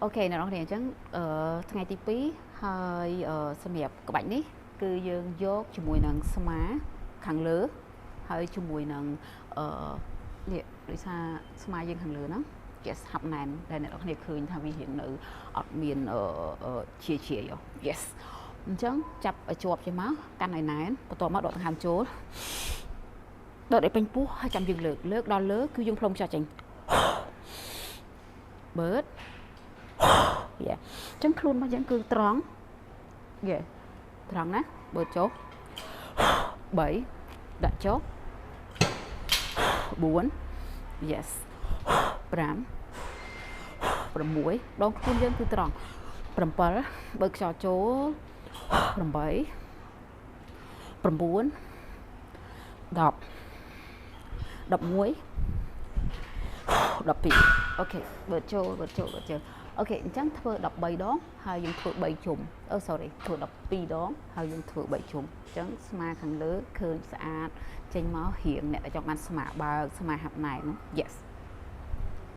Ok អ្នកនរគ្នាអញ្ចឹងថ្ងៃទី2ហើយសម្រាប់ក្បាច់នេះគឺយើងយកជាមួយនឹងស្មាខាងលើហើយជាមួយនឹងនេះដោយសារស្មាយើងខាងលើហ្នឹងជាហាប់ណែនដែលអ្នកនរគ្នាឃើញថាវារៀងនៅអត់មានជា yes អញ្ចឹងចាប់ឲ្យជាប់ចេញមកកាន់ឲ្យណែនបន្ទាប់មកដកដង្ហើមចូលដកឲ្យពេញពោះហើយចាំយើងលើកដល់លើគឺយើងផ្លុំខ្យល់ចេញបើកអញ្ចឹងខ្លួនរបស់យើងគឺត្រង់ត្រង់ណាបើចុះ3ដាក់ចុះ4 yes 5 6ដងខ្លួនយើងគឺត្រង់7បើខ្យល់ចូល8 9 10 11អូខេបើចូលអូខេអញ្ចឹងធ្វើ13ដងហើយយើងធ្វើ3ជុំsorry ធ្វើ12ដងហើយយើងធ្វើ3ជុំអញ្ចឹងស្មាខាងលើឃើញស្អាតចេញមករៀងអ្នកដែលចង់បានស្មាបើកស្មាហាប់ណែន yes